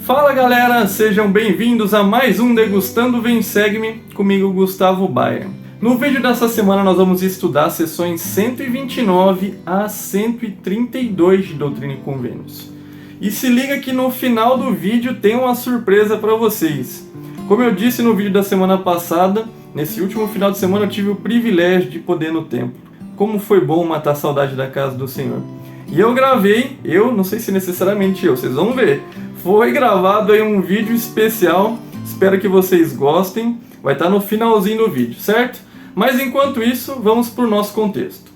Fala galera, sejam bem-vindos a mais um Degustando Vem Segue-me, comigo Gustavo Bayer. No vídeo dessa semana nós vamos estudar as sessões 129 a 132 de Doutrina e Convênios. E se liga que no final do vídeo tem uma surpresa para vocês. Como eu disse no vídeo da semana passada, nesse último final de semana eu tive o privilégio de poder ir no templo. Como foi bom matar a saudade da casa do Senhor. E eu gravei, não sei se necessariamente vocês vão ver, foi gravado aí um vídeo especial, espero que vocês gostem, vai estar no finalzinho do vídeo, certo? Mas enquanto isso, vamos para o nosso contexto.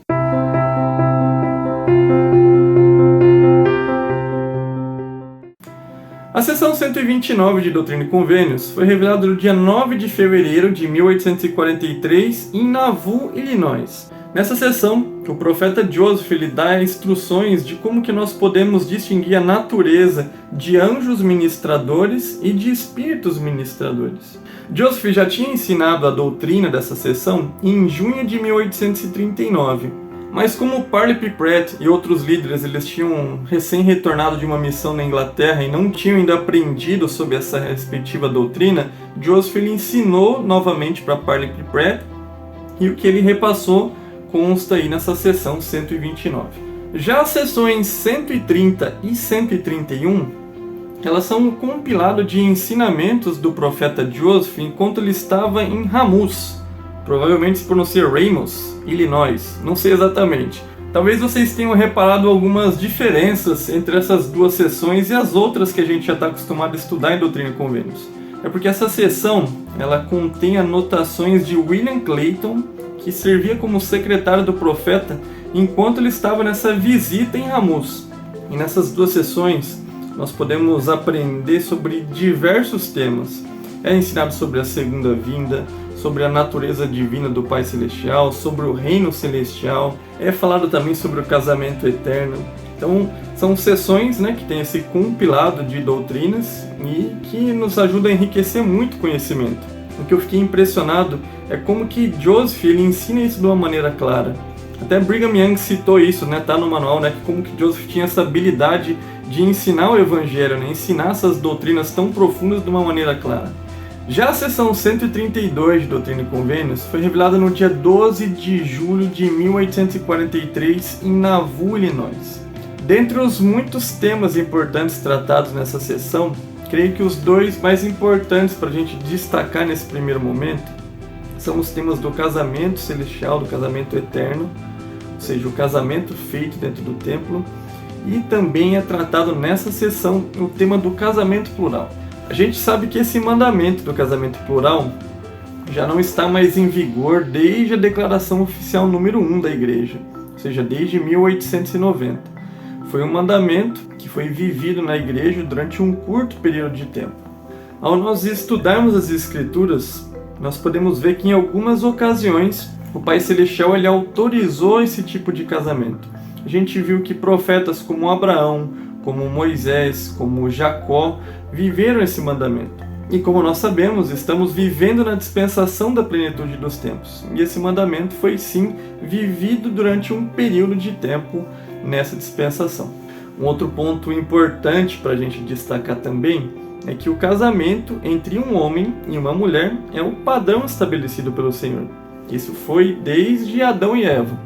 A sessão 129 de Doutrina e Convênios foi revelada no dia 9 de fevereiro de 1843 em Nauvoo, Illinois. Nessa sessão, o profeta Joseph lhe dá instruções de como que nós podemos distinguir a natureza de anjos ministradores e de espíritos ministradores. Joseph já tinha ensinado a doutrina dessa sessão em junho de 1839, mas como Parley P. Pratt e outros líderes eles tinham recém-retornado de uma missão na Inglaterra e não tinham ainda aprendido sobre essa respectiva doutrina, Joseph lhe ensinou novamente para Parley P. Pratt e o que ele repassou consta aí nessa sessão 129. Já as sessões 130 e 131, elas são um compilado de ensinamentos do profeta Joseph enquanto ele estava em Ramos, provavelmente se pronuncia Ramos, Illinois, não sei exatamente. Talvez vocês tenham reparado algumas diferenças entre essas duas sessões e as outras que a gente já está acostumado a estudar em Doutrina e Convênios. É porque essa sessão, ela contém anotações de William Clayton, que servia como secretário do profeta enquanto ele estava nessa visita em Ramos. E nessas duas sessões nós podemos aprender sobre diversos temas. É ensinado sobre a segunda vinda, sobre a natureza divina do Pai Celestial, sobre o reino celestial, é falado também sobre o casamento eterno. Então são sessões que tem esse compilado de doutrinas e que nos ajuda a enriquecer muito o conhecimento. O que eu fiquei impressionado é como que Joseph ele ensina isso de uma maneira clara. Até Brigham Young citou isso, tá no manual, que como que Joseph tinha essa habilidade de ensinar o Evangelho, ensinar essas doutrinas tão profundas de uma maneira clara. Já a sessão 132 de Doutrina e Convênios foi revelada no dia 12 de julho de 1843 em Nauvoo, Illinois. Dentre os muitos temas importantes tratados nessa sessão, creio que os dois mais importantes para a gente destacar nesse primeiro momento são os temas do casamento celestial, do casamento eterno, ou seja, o casamento feito dentro do templo, e também é tratado nessa sessão o tema do casamento plural. A gente sabe que esse mandamento do casamento plural já não está mais em vigor desde a declaração oficial número 1 da igreja, ou seja, desde 1890. Foi um mandamento que foi vivido na igreja durante um curto período de tempo. Ao nós estudarmos as Escrituras, nós podemos ver que em algumas ocasiões o Pai Celestial ele autorizou esse tipo de casamento. A gente viu que profetas como Abraão, como Moisés, como Jacó, viveram esse mandamento. E como nós sabemos, estamos vivendo na dispensação da plenitude dos tempos. E esse mandamento foi sim vivido durante um período de tempo nessa dispensação. Um outro ponto importante para a gente destacar também é que o casamento entre um homem e uma mulher é o padrão estabelecido pelo Senhor. Isso foi desde Adão e Eva.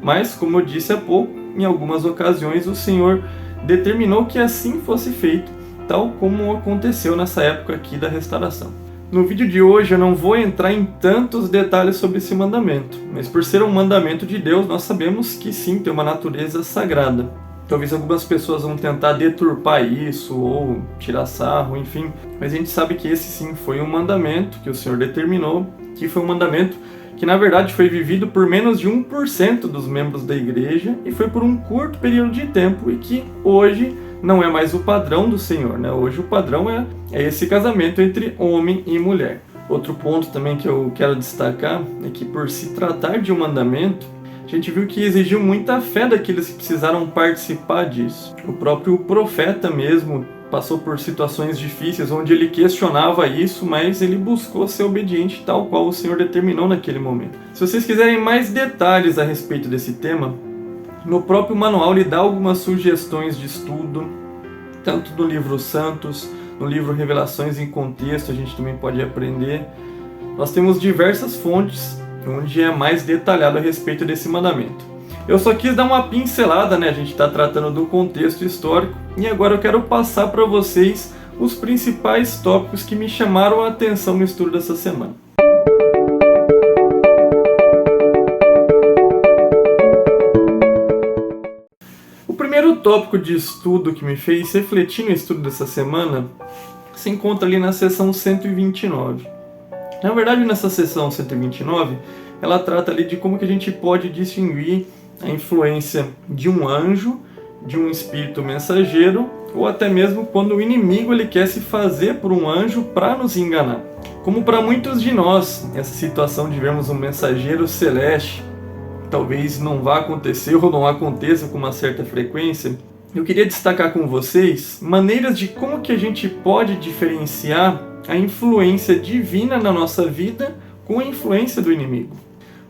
Mas, como eu disse há pouco, em algumas ocasiões o Senhor determinou que assim fosse feito, tal como aconteceu nessa época aqui da restauração. No vídeo de hoje eu não vou entrar em tantos detalhes sobre esse mandamento, mas por ser um mandamento de Deus, nós sabemos que sim, tem uma natureza sagrada. Talvez algumas pessoas vão tentar deturpar isso ou tirar sarro, enfim, mas a gente sabe que esse sim foi um mandamento que o Senhor determinou, que foi um mandamento que na verdade foi vivido por menos de 1% dos membros da igreja e foi por um curto período de tempo e que hoje não é mais o padrão do Senhor, Hoje o padrão é esse casamento entre homem e mulher. Outro ponto também que eu quero destacar é que por se tratar de um mandamento, a gente viu que exigiu muita fé daqueles que precisaram participar disso. O próprio profeta mesmo passou por situações difíceis onde ele questionava isso, mas ele buscou ser obediente tal qual o Senhor determinou naquele momento. Se vocês quiserem mais detalhes a respeito desse tema, no próprio manual ele dá algumas sugestões de estudo, tanto do livro Santos, no livro Revelações em Contexto a gente também pode aprender. Nós temos diversas fontes onde é mais detalhado a respeito desse mandamento. Eu só quis dar uma pincelada, né? A gente está tratando do contexto histórico e agora eu quero passar para vocês os principais tópicos que me chamaram a atenção no estudo dessa semana. O primeiro tópico de estudo que me fez refletir no estudo dessa semana se encontra ali na seção 129. Na verdade, nessa seção 129, ela trata ali de como que a gente pode distinguir a influência de um anjo, de um espírito mensageiro, ou até mesmo quando o inimigo ele quer se fazer por um anjo para nos enganar. Como para muitos de nós, essa situação de vermos um mensageiro celeste talvez não vá acontecer ou não aconteça com uma certa frequência, eu queria destacar com vocês maneiras de como que a gente pode diferenciar a influência divina na nossa vida com a influência do inimigo.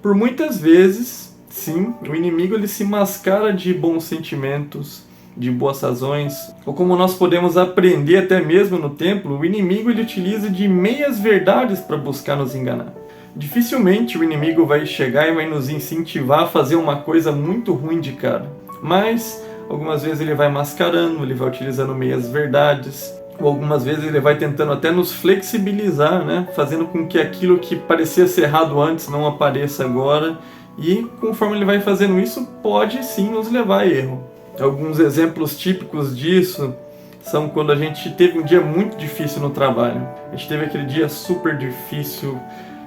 Por muitas vezes, sim, o inimigo ele se mascara de bons sentimentos, de boas razões, ou como nós podemos aprender até mesmo no templo, o inimigo ele utiliza de meias verdades para buscar nos enganar. Dificilmente o inimigo vai chegar e vai nos incentivar a fazer uma coisa muito ruim de cara, mas algumas vezes ele vai mascarando, ele vai utilizando meias verdades, ou algumas vezes ele vai tentando até nos flexibilizar, né? Fazendo com que aquilo que parecia ser errado antes não apareça agora. E conforme ele vai fazendo isso, pode sim nos levar a erro. Alguns exemplos típicos disso são quando a gente teve um dia muito difícil no trabalho. A gente teve aquele dia super difícil,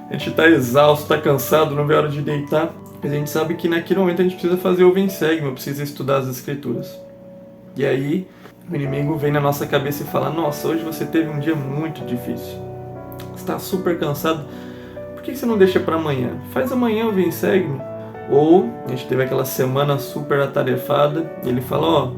a gente está exausto, está cansado, não vê a hora de deitar. Mas a gente sabe que naquele momento a gente precisa fazer o vem segue, precisa estudar as escrituras. E aí o inimigo vem na nossa cabeça e fala: nossa, hoje você teve um dia muito difícil, você está super cansado, por que você não deixa para amanhã? Faz amanhã o vem segue-me. Ou a gente teve aquela semana super atarefada e ele fala: ó,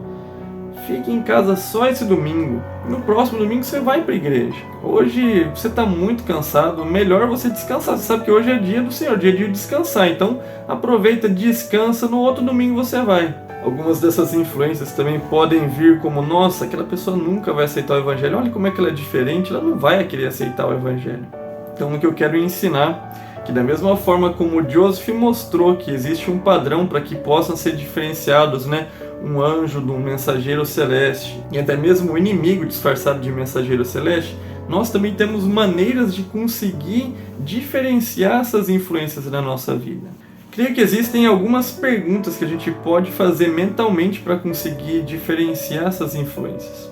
fique em casa só esse domingo, no próximo domingo você vai para a igreja. Hoje você está muito cansado, melhor você descansar, você sabe que hoje é dia do Senhor, dia de descansar, então aproveita, descansa, no outro domingo você vai. Algumas dessas influências também podem vir como: nossa, aquela pessoa nunca vai aceitar o evangelho, olha como é que ela é diferente, ela não vai querer aceitar o evangelho. Então o que eu quero ensinar, que da mesma forma como o Joseph mostrou que existe um padrão para que possam ser diferenciados, né, um anjo de um mensageiro celeste, e até mesmo o inimigo disfarçado de mensageiro celeste, nós também temos maneiras de conseguir diferenciar essas influências na nossa vida. Creio que existem algumas perguntas que a gente pode fazer mentalmente para conseguir diferenciar essas influências.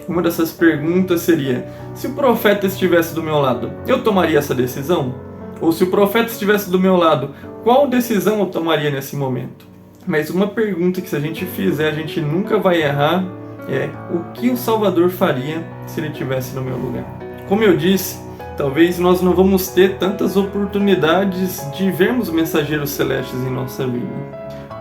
Uma dessas perguntas seria: se o profeta estivesse do meu lado, eu tomaria essa decisão? Ou se o profeta estivesse do meu lado, qual decisão eu tomaria nesse momento? Mas uma pergunta que, se a gente fizer, a gente nunca vai errar é: o que o Salvador faria se ele estivesse no meu lugar? Como eu disse, talvez nós não vamos ter tantas oportunidades de vermos mensageiros celestes em nossa vida.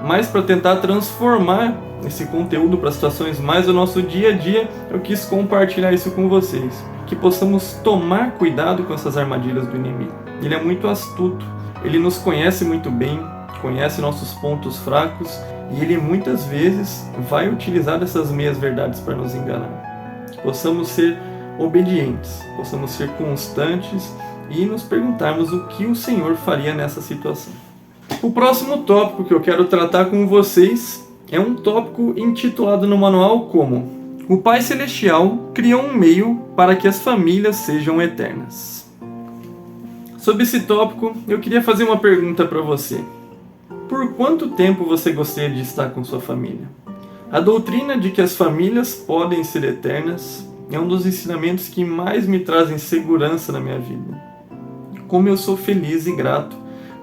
Mas para tentar transformar esse conteúdo para situações mais do nosso dia a dia, eu quis compartilhar isso com vocês. Que possamos tomar cuidado com essas armadilhas do inimigo. Ele é muito astuto, ele nos conhece muito bem, conhece nossos pontos fracos e ele muitas vezes vai utilizar dessas meias verdades para nos enganar. Que possamos ser obedientes, possamos ser constantes e nos perguntarmos o que o Senhor faria nessa situação. O próximo tópico que eu quero tratar com vocês é um tópico intitulado no manual como: o Pai Celestial criou um meio para que as famílias sejam eternas. Sobre esse tópico, eu queria fazer uma pergunta para você. Por quanto tempo você gostaria de estar com sua família? A doutrina de que as famílias podem ser eternas é um dos ensinamentos que mais me trazem segurança na minha vida. Como eu sou feliz e grato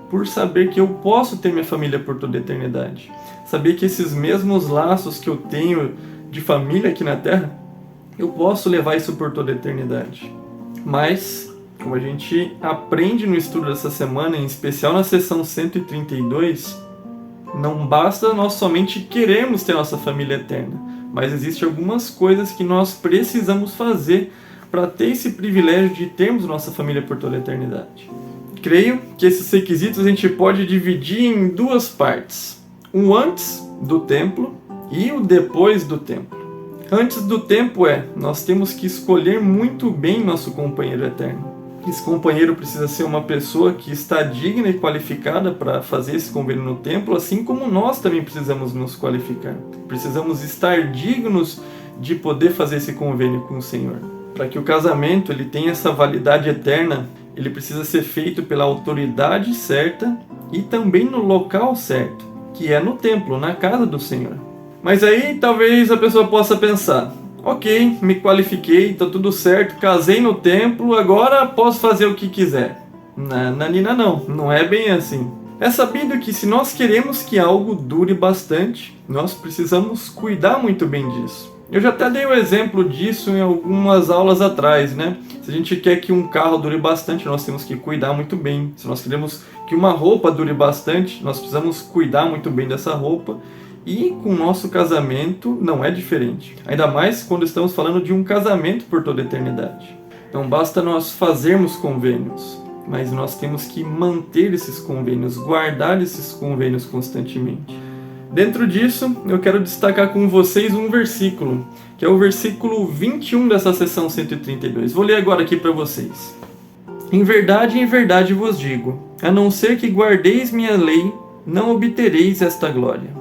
por saber que eu posso ter minha família por toda a eternidade. Saber que esses mesmos laços que eu tenho de família aqui na Terra, eu posso levar isso por toda a eternidade. Mas, como a gente aprende no estudo dessa semana, em especial na sessão 132, não basta nós somente queremos ter nossa família eterna, mas existem algumas coisas que nós precisamos fazer para ter esse privilégio de termos nossa família por toda a eternidade. Creio que esses requisitos a gente pode dividir em duas partes: o antes do templo e o depois do templo. Antes do tempo nós temos que escolher muito bem nosso companheiro eterno. Esse companheiro precisa ser uma pessoa que está digna e qualificada para fazer esse convênio no templo, assim como nós também precisamos nos qualificar. Precisamos estar dignos de poder fazer esse convênio com o Senhor. Para que o casamento ele tenha essa validade eterna, ele precisa ser feito pela autoridade certa e também no local certo, que é no templo, na casa do Senhor. Mas aí talvez a pessoa possa pensar, ok, me qualifiquei, está tudo certo, casei no templo, agora posso fazer o que quiser. Nanina, não é bem assim. É sabido que se nós queremos que algo dure bastante, nós precisamos cuidar muito bem disso. Eu já até dei o exemplo disso em algumas aulas atrás, né? Se a gente quer que um carro dure bastante, nós temos que cuidar muito bem. Se nós queremos que uma roupa dure bastante, nós precisamos cuidar muito bem dessa roupa. E com o nosso casamento não é diferente. Ainda mais quando estamos falando de um casamento por toda a eternidade. Não basta nós fazermos convênios, mas nós temos que manter esses convênios, guardar esses convênios constantemente. Dentro disso, eu quero destacar com vocês um versículo, que é o versículo 21 dessa sessão 132. Vou ler agora aqui para vocês. Em verdade vos digo, a não ser que guardeis minha lei, não obtereis esta glória.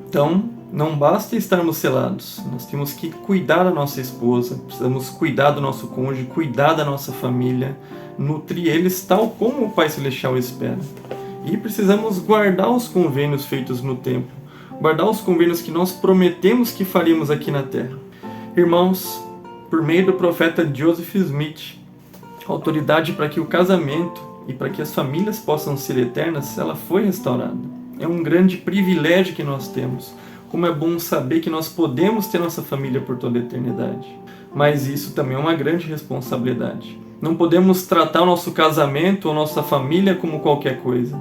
Então, não basta estarmos selados, nós temos que cuidar da nossa esposa, precisamos cuidar do nosso cônjuge, cuidar da nossa família, nutrir eles tal como o Pai Celestial espera. E precisamos guardar os convênios feitos no templo, guardar os convênios que nós prometemos que faríamos aqui na terra. Irmãos, por meio do profeta Joseph Smith, a autoridade para que o casamento e para que as famílias possam ser eternas, ela foi restaurada. É um grande privilégio que nós temos. Como é bom saber que nós podemos ter nossa família por toda a eternidade. Mas isso também é uma grande responsabilidade. Não podemos tratar o nosso casamento ou nossa família como qualquer coisa.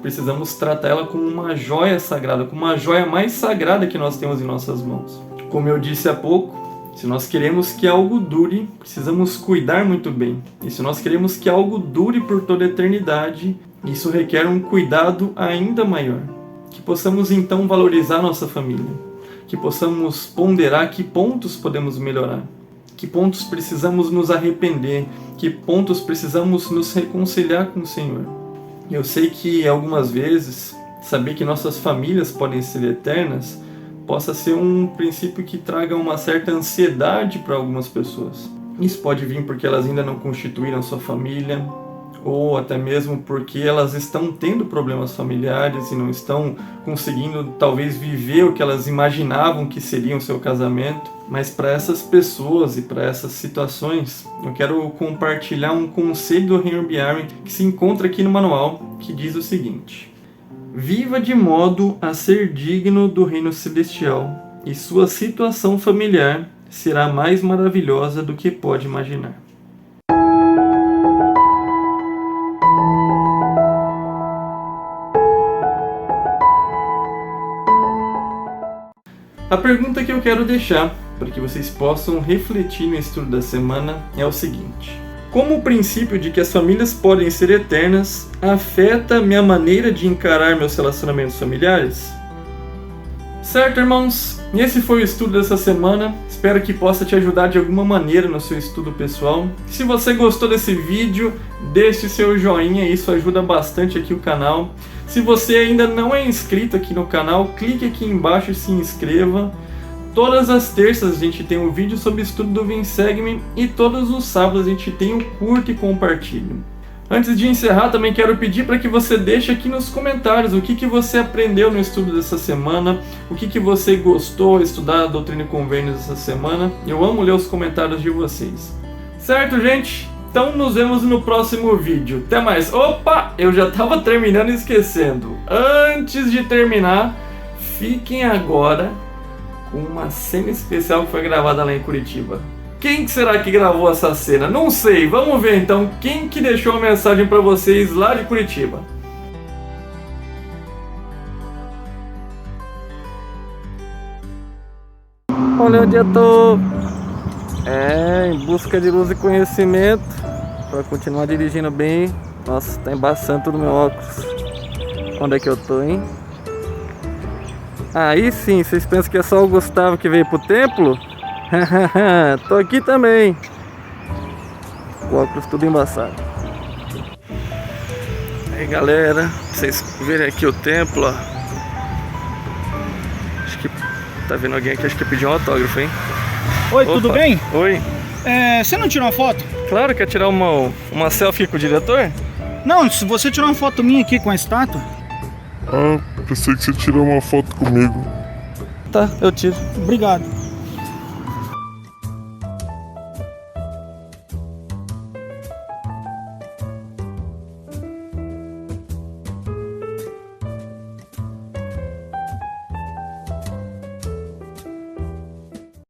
Precisamos tratar ela como uma joia sagrada, como uma joia mais sagrada que nós temos em nossas mãos. Como eu disse há pouco, se nós queremos que algo dure, precisamos cuidar muito bem. E se nós queremos que algo dure por toda a eternidade, isso requer um cuidado ainda maior. Que possamos então valorizar nossa família. Que possamos ponderar que pontos podemos melhorar. Que pontos precisamos nos arrepender. Que pontos precisamos nos reconciliar com o Senhor. Eu sei que algumas vezes, saber que nossas famílias podem ser eternas, possa ser um princípio que traga uma certa ansiedade para algumas pessoas. Isso pode vir porque elas ainda não constituíram sua família, ou até mesmo porque elas estão tendo problemas familiares e não estão conseguindo talvez viver o que elas imaginavam que seria o seu casamento. Mas para essas pessoas e para essas situações, eu quero compartilhar um conselho do Henry Eyring que se encontra aqui no manual, que diz o seguinte: viva de modo a ser digno do reino celestial, e sua situação familiar será mais maravilhosa do que pode imaginar. A pergunta que eu quero deixar, para que vocês possam refletir no estudo da semana, é o seguinte: como o princípio de que as famílias podem ser eternas afeta minha maneira de encarar meus relacionamentos familiares? Certo, irmãos? Esse foi o estudo dessa semana. Espero que possa te ajudar de alguma maneira no seu estudo pessoal. Se você gostou desse vídeo, deixe seu joinha, isso ajuda bastante aqui o canal. Se você ainda não é inscrito aqui no canal, clique aqui embaixo e se inscreva. Todas as terças a gente tem um vídeo sobre estudo do Vem Segue-me e todos os sábados a gente tem o curta e compartilha. Antes de encerrar, também quero pedir para que você deixe aqui nos comentários o que você aprendeu no estudo dessa semana, o que você gostou de estudar a Doutrina e Convênios essa semana. Eu amo ler os comentários de vocês. Certo, gente? Então nos vemos no próximo vídeo. Até mais. Opa! Eu já estava terminando e esquecendo. Antes de terminar, fiquem agora com uma cena especial que foi gravada lá em Curitiba. Quem será que gravou essa cena? Não sei. Vamos ver então quem que deixou a mensagem para vocês lá de Curitiba. Olha onde eu tô. Em busca de luz e conhecimento para continuar dirigindo bem. Nossa, tá embaçando tudo meu óculos. Onde é que eu tô, hein? Aí sim, vocês pensam que é só o Gustavo que veio pro templo? Tô aqui também. O óculos tudo embaçado. Aí galera, pra vocês verem aqui o templo, ó. Acho que tá vendo alguém aqui, acho que pediu um autógrafo, hein? Oi, Opa. tudo bem? Oi. Você não tirou uma foto? Claro, quer tirar uma selfie com o diretor? Não, se você tirou uma foto minha aqui com a estátua. Ah, pensei que você tirou uma foto comigo. Tá, eu tiro. Obrigado.